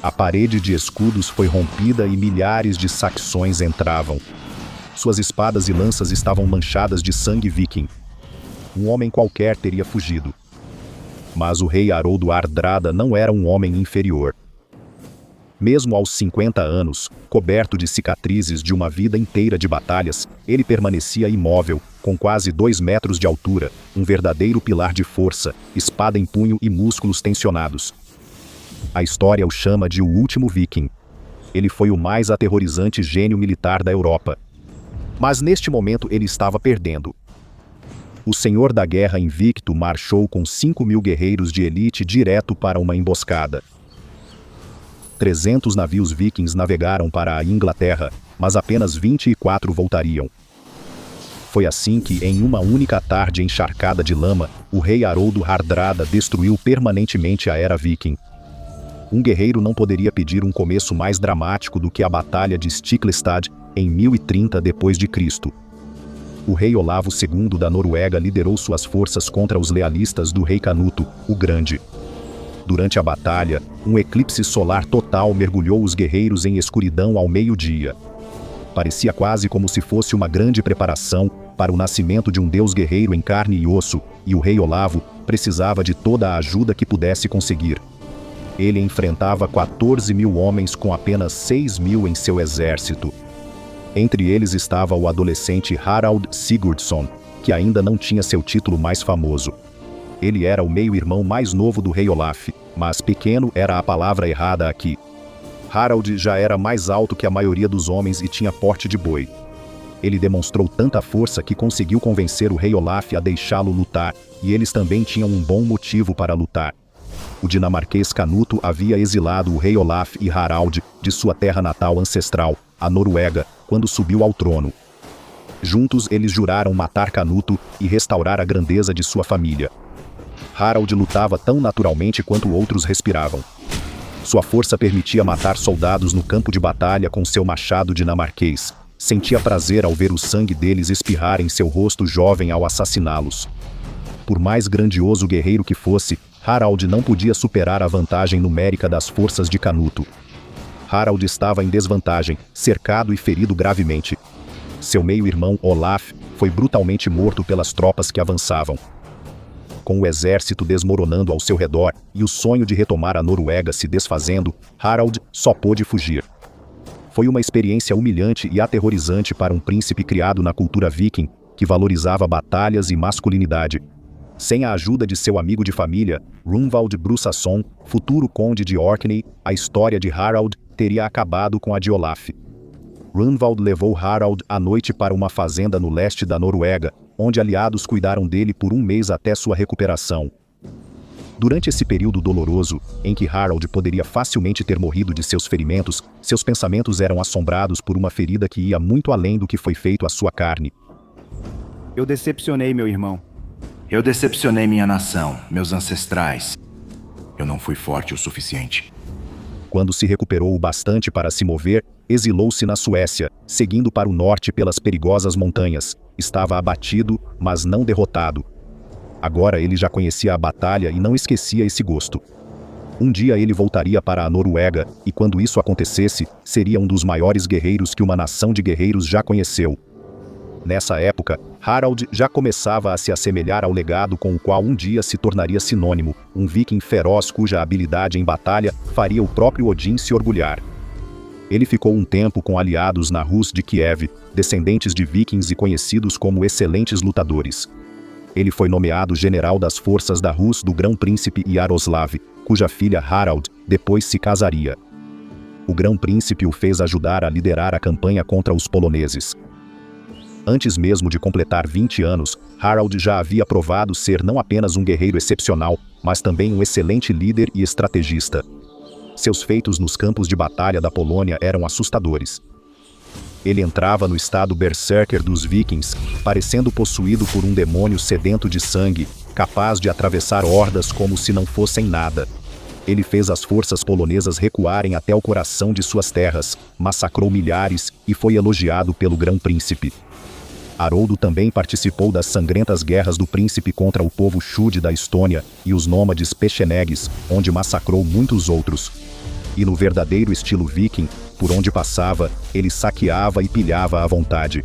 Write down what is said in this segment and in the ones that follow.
A parede de escudos foi rompida e milhares de saxões entravam. Suas espadas e lanças estavam manchadas de sangue viking. Um homem qualquer teria fugido. Mas o rei Haroldo Hardrada não era um homem inferior. Mesmo aos 50 anos, coberto de cicatrizes de uma vida inteira de batalhas, ele permanecia imóvel, com quase 2 metros de altura, um verdadeiro pilar de força, espada em punho e músculos tensionados. A história o chama de o último viking. Ele foi o mais aterrorizante gênio militar da Europa. Mas neste momento ele estava perdendo. O senhor da guerra invicto marchou com 5.000 guerreiros de elite direto para uma emboscada. 300 navios vikings navegaram para a Inglaterra, mas apenas 24 voltariam. Foi assim que, em uma única tarde encharcada de lama, o rei Haroldo Hardrada destruiu permanentemente a era viking. Um guerreiro não poderia pedir um começo mais dramático do que a Batalha de Stiklestad, em 1030 d.C. O rei Olavo II da Noruega liderou suas forças contra os lealistas do rei Canuto, o Grande. Durante a batalha, um eclipse solar total mergulhou os guerreiros em escuridão ao meio-dia. Parecia quase como se fosse uma grande preparação para o nascimento de um deus guerreiro em carne e osso, e o rei Olavo precisava de toda a ajuda que pudesse conseguir. Ele enfrentava 14.000 homens com apenas 6.000 em seu exército. Entre eles estava o adolescente Harald Sigurdsson, que ainda não tinha seu título mais famoso. Ele era o meio-irmão mais novo do rei Olaf, mas pequeno era a palavra errada aqui. Harald já era mais alto que a maioria dos homens e tinha porte de boi. Ele demonstrou tanta força que conseguiu convencer o rei Olaf a deixá-lo lutar, e eles também tinham um bom motivo para lutar. O dinamarquês Canuto havia exilado o rei Olaf e Harald de sua terra natal ancestral, a Noruega, quando subiu ao trono. Juntos eles juraram matar Canuto e restaurar a grandeza de sua família. Harald lutava tão naturalmente quanto outros respiravam. Sua força permitia matar soldados no campo de batalha com seu machado dinamarquês. Sentia prazer ao ver o sangue deles espirrar em seu rosto jovem ao assassiná-los. Por mais grandioso guerreiro que fosse, Harald não podia superar a vantagem numérica das forças de Canuto. Harald estava em desvantagem, cercado e ferido gravemente. Seu meio-irmão Olaf foi brutalmente morto pelas tropas que avançavam. Com o exército desmoronando ao seu redor e o sonho de retomar a Noruega se desfazendo, Harald só pôde fugir. Foi uma experiência humilhante e aterrorizante para um príncipe criado na cultura viking, que valorizava batalhas e masculinidade. Sem a ajuda de seu amigo de família, Runvald Brusasson, futuro conde de Orkney, a história de Harald teria acabado com a de Olaf. Runvald levou Harald à noite para uma fazenda no leste da Noruega, onde aliados cuidaram dele por 1 mês até sua recuperação. Durante esse período doloroso, em que Harald poderia facilmente ter morrido de seus ferimentos, seus pensamentos eram assombrados por uma ferida que ia muito além do que foi feito à sua carne. Eu decepcionei meu irmão. Eu decepcionei minha nação, meus ancestrais. Eu não fui forte o suficiente. Quando se recuperou o bastante para se mover, exilou-se na Suécia, seguindo para o norte pelas perigosas montanhas. Estava abatido, mas não derrotado. Agora ele já conhecia a batalha e não esquecia esse gosto. Um dia ele voltaria para a Noruega, e quando isso acontecesse, seria um dos maiores guerreiros que uma nação de guerreiros já conheceu. Nessa época, Harald já começava a se assemelhar ao legado com o qual um dia se tornaria sinônimo, um viking feroz cuja habilidade em batalha faria o próprio Odin se orgulhar. Ele ficou um tempo com aliados na Rus de Kiev, descendentes de vikings e conhecidos como excelentes lutadores. Ele foi nomeado general das forças da Rus do Grão-Príncipe Yaroslav, cuja filha Harald depois se casaria. O Grão-Príncipe o fez ajudar a liderar a campanha contra os poloneses. Antes mesmo de completar 20 anos, Harald já havia provado ser não apenas um guerreiro excepcional, mas também um excelente líder e estrategista. Seus feitos nos campos de batalha da Polônia eram assustadores. Ele entrava no estado berserker dos vikings, parecendo possuído por um demônio sedento de sangue, capaz de atravessar hordas como se não fossem nada. Ele fez as forças polonesas recuarem até o coração de suas terras, massacrou milhares e foi elogiado pelo Grão-Príncipe. Haroldo também participou das sangrentas guerras do príncipe contra o povo Shude da Estônia e os nômades Pechenegs, onde massacrou muitos outros. E no verdadeiro estilo viking, por onde passava, ele saqueava e pilhava à vontade.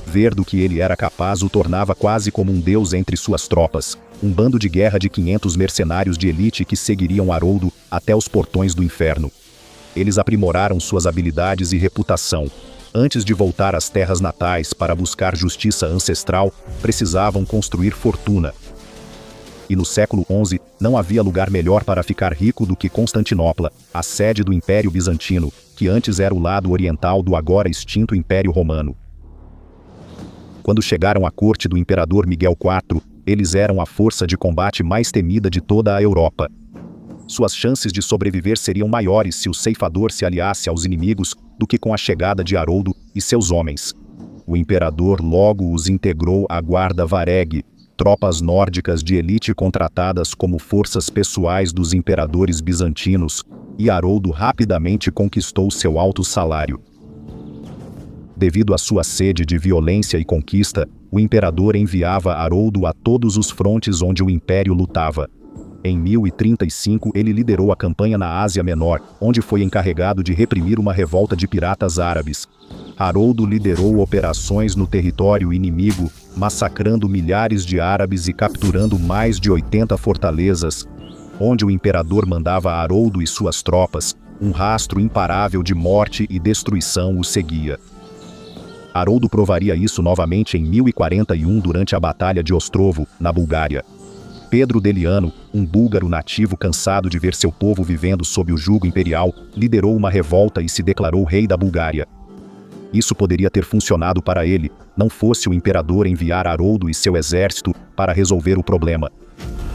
Ver do que ele era capaz o tornava quase como um deus entre suas tropas, um bando de guerra de 500 mercenários de elite que seguiriam Haroldo até os portões do inferno. Eles aprimoraram suas habilidades e reputação. Antes de voltar às terras natais para buscar justiça ancestral, precisavam construir fortuna. E no século XI, não havia lugar melhor para ficar rico do que Constantinopla, a sede do Império Bizantino, que antes era o lado oriental do agora extinto Império Romano. Quando chegaram à corte do imperador Miguel IV, eles eram a força de combate mais temida de toda a Europa. Suas chances de sobreviver seriam maiores se o ceifador se aliasse aos inimigos do que com a chegada de Haroldo e seus homens. O imperador logo os integrou à guarda Vareg, tropas nórdicas de elite contratadas como forças pessoais dos imperadores bizantinos, e Haroldo rapidamente conquistou seu alto salário. Devido à sua sede de violência e conquista, o imperador enviava Haroldo a todos os frontes onde o império lutava. Em 1035 ele liderou a campanha na Ásia Menor, onde foi encarregado de reprimir uma revolta de piratas árabes. Haroldo liderou operações no território inimigo, massacrando milhares de árabes e capturando mais de 80 fortalezas. Onde o imperador mandava Haroldo e suas tropas, um rastro imparável de morte e destruição o seguia. Haroldo provaria isso novamente em 1041 durante a Batalha de Ostrovo, na Bulgária. Pedro Deliano, um búlgaro nativo cansado de ver seu povo vivendo sob o jugo imperial, liderou uma revolta e se declarou rei da Bulgária. Isso poderia ter funcionado para ele, não fosse o imperador enviar Haroldo e seu exército para resolver o problema.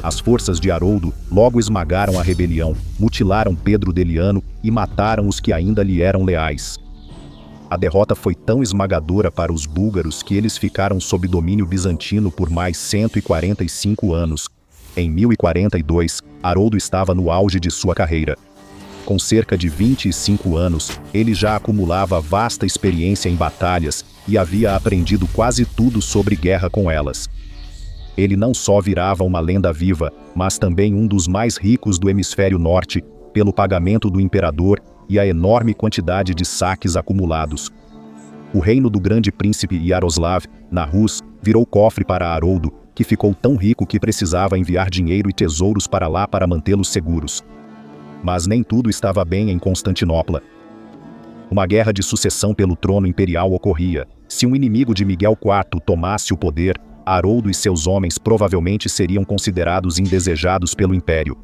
As forças de Haroldo logo esmagaram a rebelião, mutilaram Pedro Deliano e mataram os que ainda lhe eram leais. A derrota foi tão esmagadora para os búlgaros que eles ficaram sob domínio bizantino por mais 145 anos. Em 1042, Haroldo estava no auge de sua carreira. Com cerca de 25 anos, ele já acumulava vasta experiência em batalhas e havia aprendido quase tudo sobre guerra com elas. Ele não só virava uma lenda viva, mas também um dos mais ricos do hemisfério norte, pelo pagamento do imperador e a enorme quantidade de saques acumulados. O reino do grande príncipe Yaroslav, na Rus, virou cofre para Haroldo, que ficou tão rico que precisava enviar dinheiro e tesouros para lá para mantê-los seguros. Mas nem tudo estava bem em Constantinopla. Uma guerra de sucessão pelo trono imperial ocorria. Se um inimigo de Miguel IV tomasse o poder, Haroldo e seus homens provavelmente seriam considerados indesejados pelo império.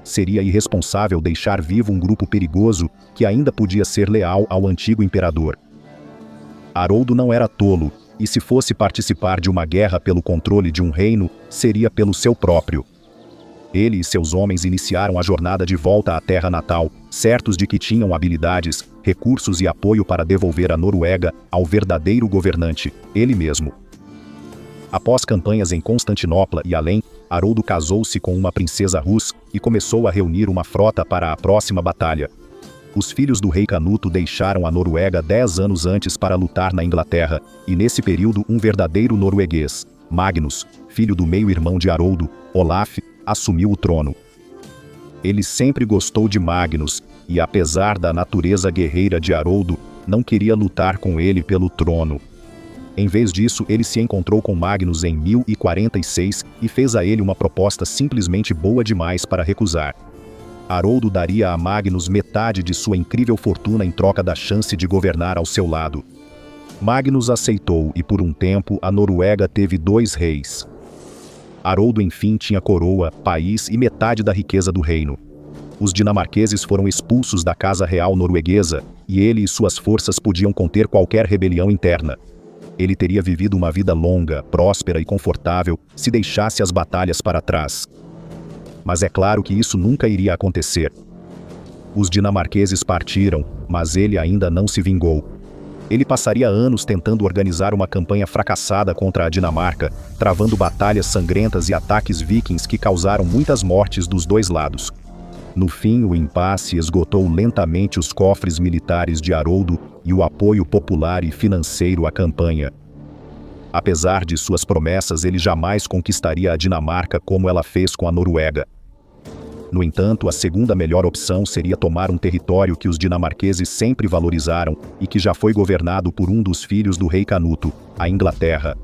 Seria irresponsável deixar vivo um grupo perigoso que ainda podia ser leal ao antigo imperador. Haroldo não era tolo, e se fosse participar de uma guerra pelo controle de um reino, seria pelo seu próprio. Ele e seus homens iniciaram a jornada de volta à terra natal, certos de que tinham habilidades, recursos e apoio para devolver a Noruega ao verdadeiro governante, ele mesmo. Após campanhas em Constantinopla e além, Haroldo casou-se com uma princesa Rus e começou a reunir uma frota para a próxima batalha. Os filhos do rei Canuto deixaram a Noruega 10 anos antes para lutar na Inglaterra, e nesse período um verdadeiro norueguês, Magnus, filho do meio-irmão de Haroldo, Olaf, assumiu o trono. Ele sempre gostou de Magnus, e apesar da natureza guerreira de Haroldo, não queria lutar com ele pelo trono. Em vez disso, ele se encontrou com Magnus em 1046 e fez a ele uma proposta simplesmente boa demais para recusar. Haroldo daria a Magnus metade de sua incrível fortuna em troca da chance de governar ao seu lado. Magnus aceitou e por um tempo a Noruega teve 2 reis. Haroldo enfim tinha coroa, país e metade da riqueza do reino. Os dinamarqueses foram expulsos da casa real norueguesa e ele e suas forças podiam conter qualquer rebelião interna. Ele teria vivido uma vida longa, próspera e confortável se deixasse as batalhas para trás. Mas é claro que isso nunca iria acontecer. Os dinamarqueses partiram, mas ele ainda não se vingou. Ele passaria anos tentando organizar uma campanha fracassada contra a Dinamarca, travando batalhas sangrentas e ataques vikings que causaram muitas mortes dos 2 lados. No fim, o impasse esgotou lentamente os cofres militares de Haroldo e o apoio popular e financeiro à campanha. Apesar de suas promessas, ele jamais conquistaria a Dinamarca como ela fez com a Noruega. No entanto, a segunda melhor opção seria tomar um território que os dinamarqueses sempre valorizaram e que já foi governado por um dos filhos do rei Canuto, a Inglaterra.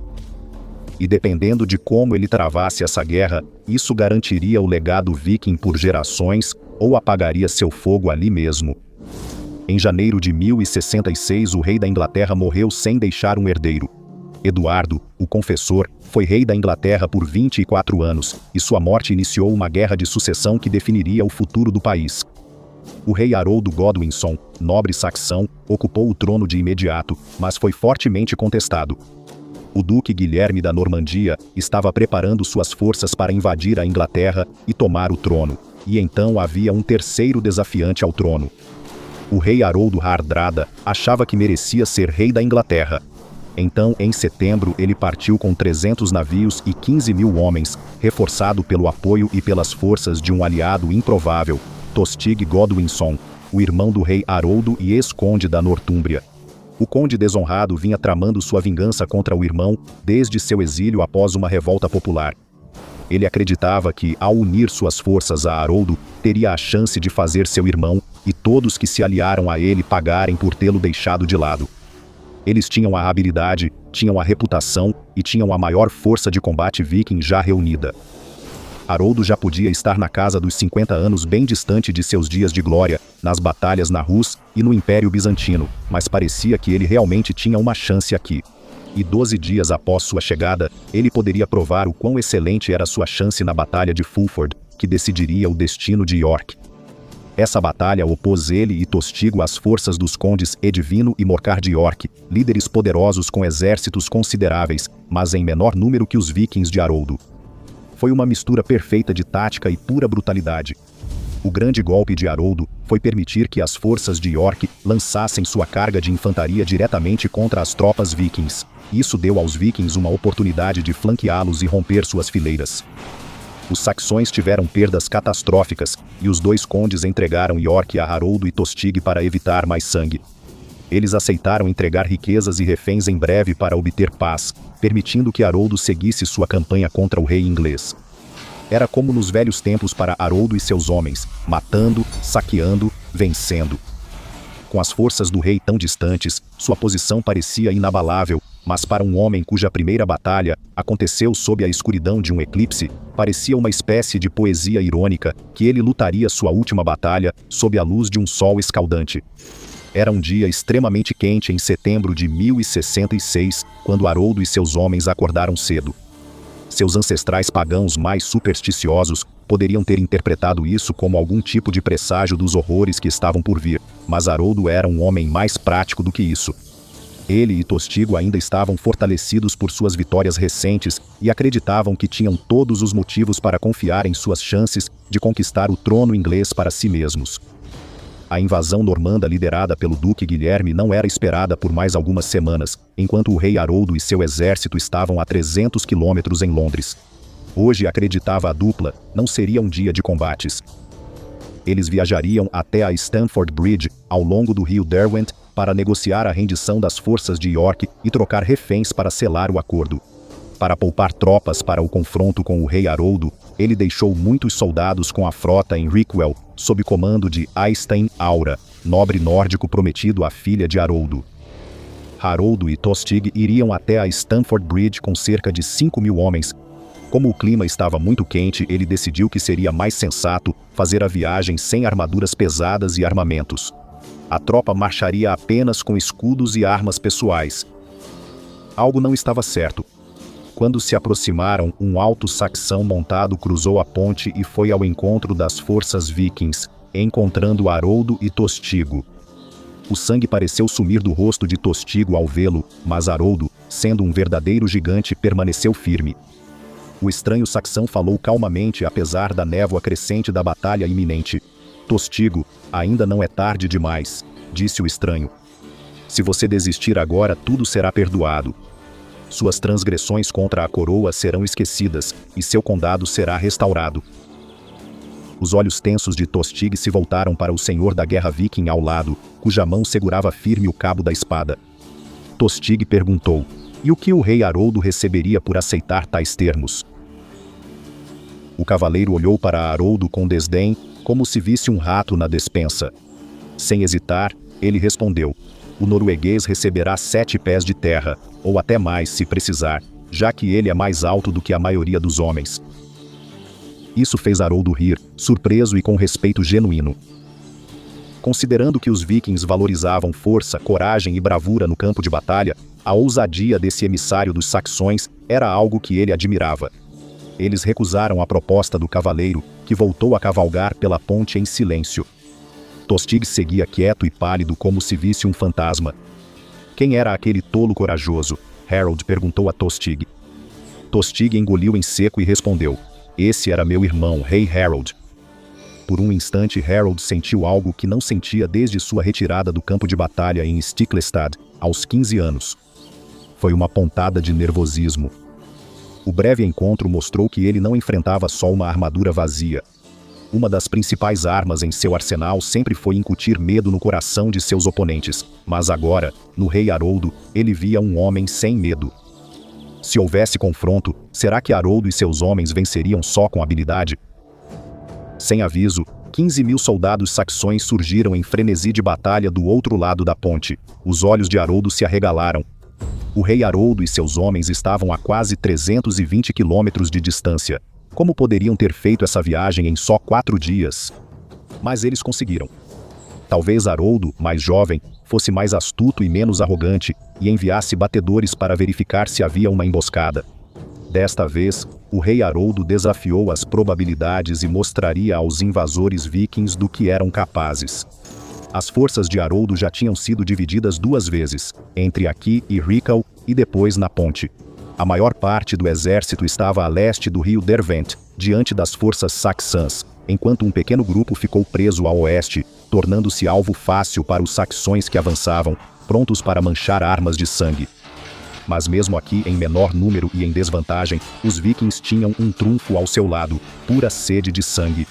E dependendo de como ele travasse essa guerra, isso garantiria o legado viking por gerações ou apagaria seu fogo ali mesmo. Em janeiro de 1066, o rei da Inglaterra morreu sem deixar um herdeiro. Eduardo, o Confessor, foi rei da Inglaterra por 24 anos, e sua morte iniciou uma guerra de sucessão que definiria o futuro do país. O rei Haroldo Godwinson, nobre saxão, ocupou o trono de imediato, mas foi fortemente contestado. O duque Guilherme da Normandia estava preparando suas forças para invadir a Inglaterra e tomar o trono, e então havia um terceiro desafiante ao trono. O rei Haroldo Hardrada achava que merecia ser rei da Inglaterra. Então, em setembro, ele partiu com 300 navios e 15.000 homens, reforçado pelo apoio e pelas forças de um aliado improvável, Tostig Godwinson, o irmão do rei Haroldo e ex-conde da Nortúmbria. O conde desonrado vinha tramando sua vingança contra o irmão desde seu exílio após uma revolta popular. Ele acreditava que, ao unir suas forças a Haroldo, teria a chance de fazer seu irmão e todos que se aliaram a ele pagarem por tê-lo deixado de lado. Eles tinham a habilidade, tinham a reputação e tinham a maior força de combate viking já reunida. Haroldo já podia estar na casa dos 50 anos, bem distante de seus dias de glória, nas batalhas na Rus e no Império Bizantino, mas parecia que ele realmente tinha uma chance aqui. E 12 dias após sua chegada, ele poderia provar o quão excelente era sua chance na Batalha de Fulford, que decidiria o destino de York. Essa batalha opôs ele e Tostigo às forças dos condes Edvino e Morcar de York, líderes poderosos com exércitos consideráveis, mas em menor número que os vikings de Haroldo. Foi uma mistura perfeita de tática e pura brutalidade. O grande golpe de Haroldo foi permitir que as forças de York lançassem sua carga de infantaria diretamente contra as tropas vikings. Isso deu aos vikings uma oportunidade de flanqueá-los e romper suas fileiras. Os saxões tiveram perdas catastróficas, e os dois condes entregaram York a Haroldo e Tostig para evitar mais sangue. Eles aceitaram entregar riquezas e reféns em breve para obter paz, permitindo que Haroldo seguisse sua campanha contra o rei inglês. Era como nos velhos tempos para Haroldo e seus homens, matando, saqueando, vencendo. Com as forças do rei tão distantes, sua posição parecia inabalável, mas para um homem cuja primeira batalha aconteceu sob a escuridão de um eclipse, parecia uma espécie de poesia irônica que ele lutaria sua última batalha sob a luz de um sol escaldante. Era um dia extremamente quente em setembro de 1066, quando Haroldo e seus homens acordaram cedo. Seus ancestrais pagãos mais supersticiosos poderiam ter interpretado isso como algum tipo de presságio dos horrores que estavam por vir, mas Haroldo era um homem mais prático do que isso. Ele e Tostigo ainda estavam fortalecidos por suas vitórias recentes e acreditavam que tinham todos os motivos para confiar em suas chances de conquistar o trono inglês para si mesmos. A invasão normanda liderada pelo duque Guilherme não era esperada por mais algumas semanas, enquanto o rei Haroldo e seu exército estavam a 300 quilômetros em Londres. Hoje, acreditava a dupla, não seria um dia de combates. Eles viajariam até a Stamford Bridge, ao longo do rio Derwent, para negociar a rendição das forças de York e trocar reféns para selar o acordo. Para poupar tropas para o confronto com o rei Haroldo, ele deixou muitos soldados com a frota em Rickwell, sob comando de Eystein Aura, nobre nórdico prometido à filha de Haroldo. Haroldo e Tostig iriam até a Stamford Bridge com cerca de 5.000 homens. Como o clima estava muito quente, ele decidiu que seria mais sensato fazer a viagem sem armaduras pesadas e armamentos. A tropa marcharia apenas com escudos e armas pessoais. Algo não estava certo. Quando se aproximaram, um alto saxão montado cruzou a ponte e foi ao encontro das forças vikings, encontrando Haroldo e Tostigo. O sangue pareceu sumir do rosto de Tostigo ao vê-lo, mas Haroldo, sendo um verdadeiro gigante, permaneceu firme. O estranho saxão falou calmamente apesar da névoa crescente da batalha iminente. Tostigo, ainda não é tarde demais, disse o estranho. Se você desistir agora, tudo será perdoado. Suas transgressões contra a coroa serão esquecidas, e seu condado será restaurado. Os olhos tensos de Tostig se voltaram para o senhor da guerra viking ao lado, cuja mão segurava firme o cabo da espada. Tostig perguntou, e o que o rei Haroldo receberia por aceitar tais termos? O cavaleiro olhou para Haroldo com desdém, como se visse um rato na despensa. Sem hesitar, ele respondeu: o norueguês receberá 7 pés de terra, ou até mais se precisar, já que ele é mais alto do que a maioria dos homens. Isso fez Haroldo rir, surpreso e com respeito genuíno. Considerando que os vikings valorizavam força, coragem e bravura no campo de batalha, a ousadia desse emissário dos saxões era algo que ele admirava. Eles recusaram a proposta do cavaleiro, que voltou a cavalgar pela ponte em silêncio. Tostig seguia quieto e pálido como se visse um fantasma. Quem era aquele tolo corajoso? Harold perguntou a Tostig. Tostig engoliu em seco e respondeu: esse era meu irmão, Rei Harold. Por um instante Harold sentiu algo que não sentia desde sua retirada do campo de batalha em Stiklestad, aos 15 anos. Foi uma pontada de nervosismo. O breve encontro mostrou que ele não enfrentava só uma armadura vazia. Uma das principais armas em seu arsenal sempre foi incutir medo no coração de seus oponentes, mas agora, no Rei Haroldo, ele via um homem sem medo. Se houvesse confronto, será que Haroldo e seus homens venceriam só com habilidade? Sem aviso, 15.000 soldados saxões surgiram em frenesi de batalha do outro lado da ponte. Os olhos de Haroldo se arregalaram. O Rei Haroldo e seus homens estavam a quase 320 quilômetros de distância. Como poderiam ter feito essa viagem em só 4 dias? Mas eles conseguiram. Talvez Haroldo, mais jovem, fosse mais astuto e menos arrogante, e enviasse batedores para verificar se havia uma emboscada. Desta vez, o Rei Haroldo desafiou as probabilidades e mostraria aos invasores vikings do que eram capazes. As forças de Haroldo já tinham sido divididas 2 vezes, entre aqui e Rickel, e depois na ponte. A maior parte do exército estava a leste do rio Derwent, diante das forças saxãs, enquanto um pequeno grupo ficou preso a oeste, tornando-se alvo fácil para os saxões que avançavam, prontos para manchar armas de sangue. Mas mesmo aqui em menor número e em desvantagem, os vikings tinham um trunfo ao seu lado: pura sede de sangue.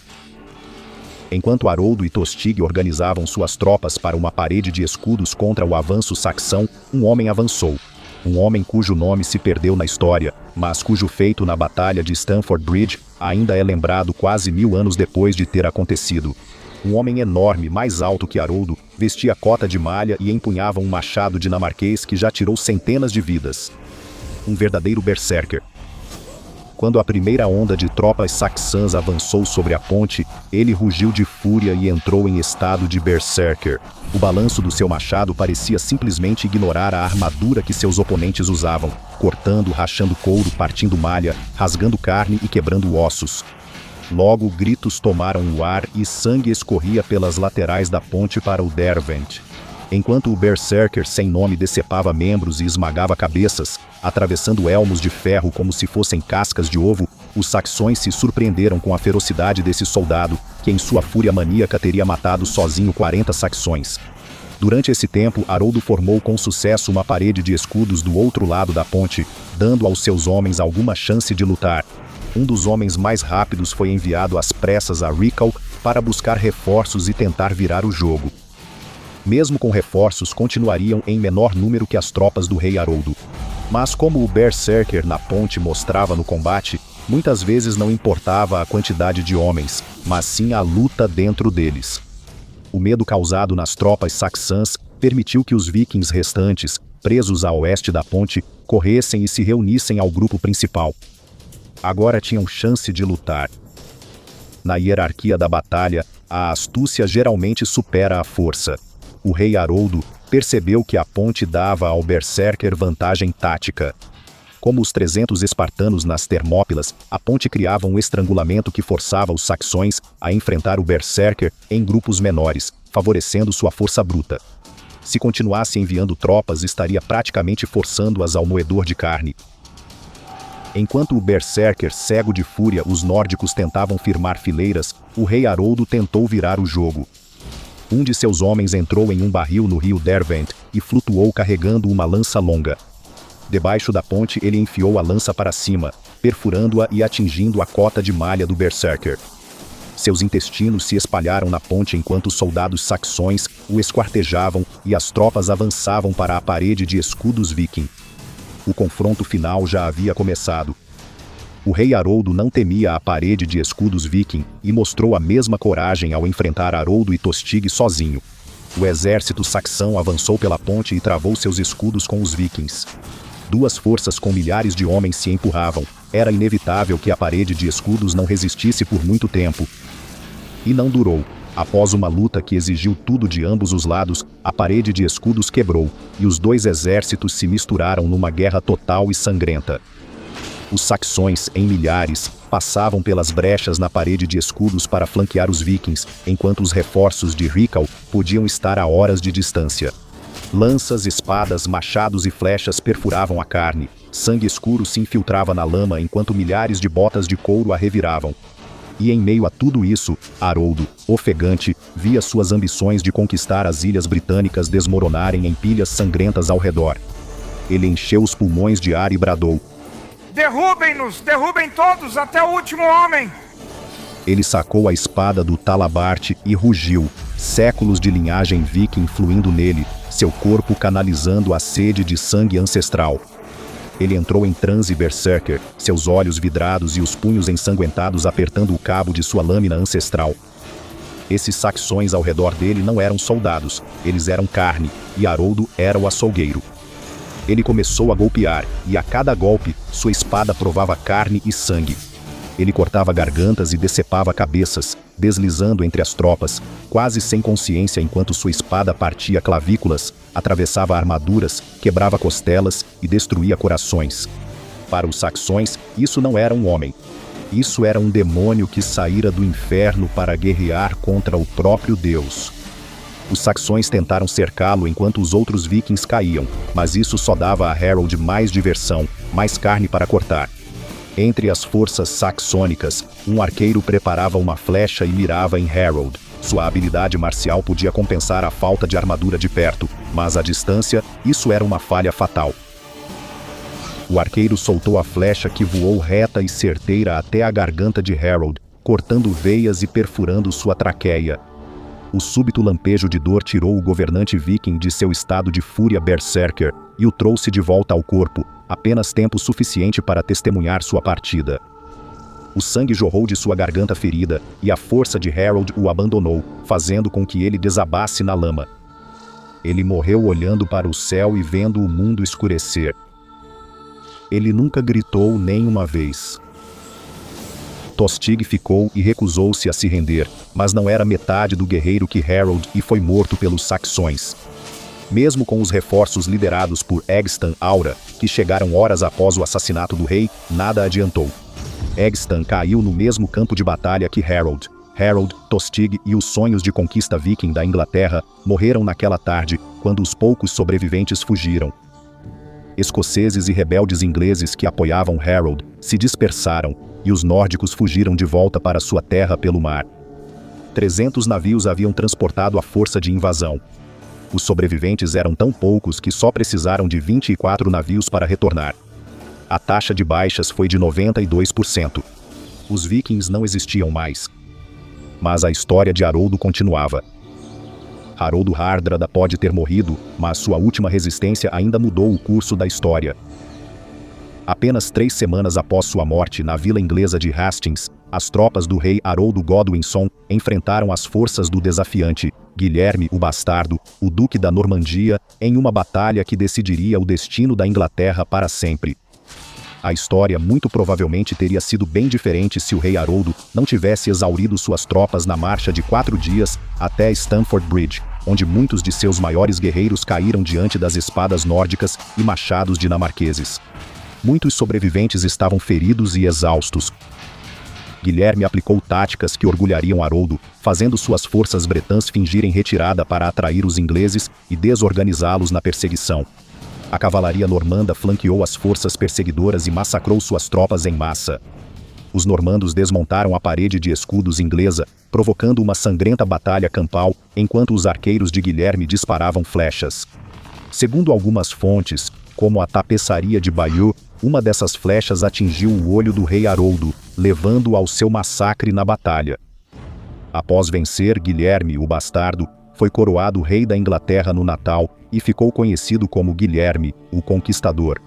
Enquanto Haroldo e Tostig organizavam suas tropas para uma parede de escudos contra o avanço saxão, um homem avançou. Um homem cujo nome se perdeu na história, mas cujo feito na Batalha de Stamford Bridge ainda é lembrado quase 1000 anos depois de ter acontecido. Um homem enorme, mais alto que Haroldo, vestia cota de malha e empunhava um machado dinamarquês que já tirou centenas de vidas. Um verdadeiro berserker. Quando a primeira onda de tropas saxãs avançou sobre a ponte, ele rugiu de fúria e entrou em estado de berserker. O balanço do seu machado parecia simplesmente ignorar a armadura que seus oponentes usavam, cortando, rachando couro, partindo malha, rasgando carne e quebrando ossos. Logo, gritos tomaram o ar e sangue escorria pelas laterais da ponte para o Derwent. Enquanto o berserker sem nome decepava membros e esmagava cabeças, atravessando elmos de ferro como se fossem cascas de ovo, os saxões se surpreenderam com a ferocidade desse soldado, que em sua fúria maníaca teria matado sozinho 40 saxões. Durante esse tempo, Haroldo formou com sucesso uma parede de escudos do outro lado da ponte, dando aos seus homens alguma chance de lutar. Um dos homens mais rápidos foi enviado às pressas a Rickel para buscar reforços e tentar virar o jogo. Mesmo com reforços, continuariam em menor número que as tropas do Rei Haroldo. Mas como o berserker na ponte mostrava no combate, muitas vezes não importava a quantidade de homens, mas sim a luta dentro deles. O medo causado nas tropas saxãs permitiu que os vikings restantes, presos a oeste da ponte, corressem e se reunissem ao grupo principal. Agora tinham chance de lutar. Na hierarquia da batalha, a astúcia geralmente supera a força. O Rei Haroldo percebeu que a ponte dava ao berserker vantagem tática. Como os 300 espartanos nas Termópilas, a ponte criava um estrangulamento que forçava os saxões a enfrentar o berserker em grupos menores, favorecendo sua força bruta. Se continuasse enviando tropas, estaria praticamente forçando-as ao moedor de carne. Enquanto o berserker, cego de fúria, os nórdicos tentavam firmar fileiras, o Rei Haroldo tentou virar o jogo. Um de seus homens entrou em um barril no rio Derwent e flutuou carregando uma lança longa. Debaixo da ponte ele enfiou a lança para cima, perfurando-a e atingindo a cota de malha do berserker. Seus intestinos se espalharam na ponte enquanto os soldados saxões o esquartejavam e as tropas avançavam para a parede de escudos viking. O confronto final já havia começado. O rei Haroldo não temia a parede de escudos viking e mostrou a mesma coragem ao enfrentar Haroldo e Tostig sozinho. O exército saxão avançou pela ponte e travou seus escudos com os vikings. Duas forças com milhares de homens se empurravam. Era inevitável que a parede de escudos não resistisse por muito tempo. E não durou. Após uma luta que exigiu tudo de ambos os lados, a parede de escudos quebrou, e os dois exércitos se misturaram numa guerra total e sangrenta. Os saxões, em milhares, passavam pelas brechas na parede de escudos para flanquear os vikings, enquanto os reforços de Hrykel podiam estar a horas de distância. Lanças, espadas, machados e flechas perfuravam a carne. Sangue escuro se infiltrava na lama enquanto milhares de botas de couro a reviravam. E em meio a tudo isso, Haroldo, ofegante, via suas ambições de conquistar as ilhas britânicas desmoronarem em pilhas sangrentas ao redor. Ele encheu os pulmões de ar e bradou: "Derrubem-nos! Derrubem todos, até o último homem!" Ele sacou a espada do talabarte e rugiu, séculos de linhagem viking fluindo nele, seu corpo canalizando a sede de sangue ancestral. Ele entrou em transe berserker, seus olhos vidrados e os punhos ensanguentados apertando o cabo de sua lâmina ancestral. Esses saxões ao redor dele não eram soldados, eles eram carne, e Haroldo era o açougueiro. Ele começou a golpear, e a cada golpe, sua espada provava carne e sangue. Ele cortava gargantas e decepava cabeças, deslizando entre as tropas, quase sem consciência enquanto sua espada partia clavículas, atravessava armaduras, quebrava costelas e destruía corações. Para os saxões, isso não era um homem. Isso era um demônio que saíra do inferno para guerrear contra o próprio Deus. Os saxões tentaram cercá-lo enquanto os outros vikings caíam, mas isso só dava a Harold mais diversão, mais carne para cortar. Entre as forças saxônicas, um arqueiro preparava uma flecha e mirava em Harold. Sua habilidade marcial podia compensar a falta de armadura de perto, mas à distância, isso era uma falha fatal. O arqueiro soltou a flecha que voou reta e certeira até a garganta de Harold, cortando veias e perfurando sua traqueia. O súbito lampejo de dor tirou o governante viking de seu estado de fúria berserker e o trouxe de volta ao corpo, apenas tempo suficiente para testemunhar sua partida. O sangue jorrou de sua garganta ferida, e a força de Harold o abandonou, fazendo com que ele desabasse na lama. Ele morreu olhando para o céu e vendo o mundo escurecer. Ele nunca gritou nem uma vez. Tostig ficou e recusou-se a se render, mas não era metade do guerreiro que Harold e foi morto pelos saxões. Mesmo com os reforços liderados por Egstan Aura, que chegaram horas após o assassinato do rei, nada adiantou. Egstan caiu no mesmo campo de batalha que Harold. Harold, Tostig e os sonhos de conquista viking da Inglaterra morreram naquela tarde, quando os poucos sobreviventes fugiram. Escoceses e rebeldes ingleses que apoiavam Harold se dispersaram, e os nórdicos fugiram de volta para sua terra pelo mar. 300 navios haviam transportado a força de invasão. Os sobreviventes eram tão poucos que só precisaram de 24 navios para retornar. A taxa de baixas foi de 92%. Os vikings não existiam mais. Mas a história de Haroldo continuava. Haroldo Hardrada pode ter morrido, mas sua última resistência ainda mudou o curso da história. Apenas 3 semanas após sua morte na vila inglesa de Hastings, as tropas do rei Haroldo Godwinson enfrentaram as forças do desafiante, Guilherme o Bastardo, o Duque da Normandia, em uma batalha que decidiria o destino da Inglaterra para sempre. A história muito provavelmente teria sido bem diferente se o rei Haroldo não tivesse exaurido suas tropas na marcha de 4 dias até Stamford Bridge, onde muitos de seus maiores guerreiros caíram diante das espadas nórdicas e machados dinamarqueses. Muitos sobreviventes estavam feridos e exaustos. Guilherme aplicou táticas que orgulhariam Haroldo, fazendo suas forças bretãs fingirem retirada para atrair os ingleses e desorganizá-los na perseguição. A cavalaria normanda flanqueou as forças perseguidoras e massacrou suas tropas em massa. Os normandos desmontaram a parede de escudos inglesa, provocando uma sangrenta batalha campal, enquanto os arqueiros de Guilherme disparavam flechas. Segundo algumas fontes, como a tapeçaria de Bayeux, uma dessas flechas atingiu o olho do rei Haroldo, levando-o ao seu massacre na batalha. Após vencer Guilherme o Bastardo, foi coroado rei da Inglaterra no Natal e ficou conhecido como Guilherme, o Conquistador.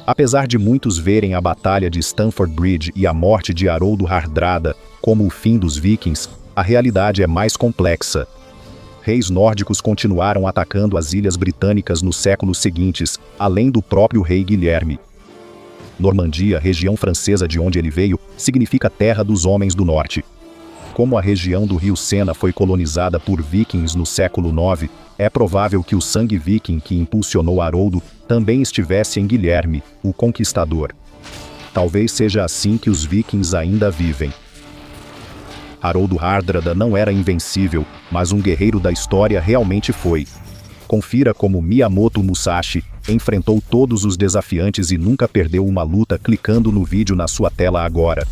Apesar de muitos verem a Batalha de Stamford Bridge e a morte de Haroldo Hardrada como o fim dos vikings, a realidade é mais complexa. Reis nórdicos continuaram atacando as ilhas britânicas nos séculos seguintes, além do próprio rei Guilherme. Normandia, região francesa de onde ele veio, significa terra dos homens do norte. Como a região do rio Sena foi colonizada por vikings no século IX, é provável que o sangue viking que impulsionou Haroldo também estivesse em Guilherme, o Conquistador. Talvez seja assim que os vikings ainda vivem. Haroldo Hardrada não era invencível, mas um guerreiro da história realmente foi. Confira como Miyamoto Musashi enfrentou todos os desafiantes e nunca perdeu uma luta clicando no vídeo na sua tela agora.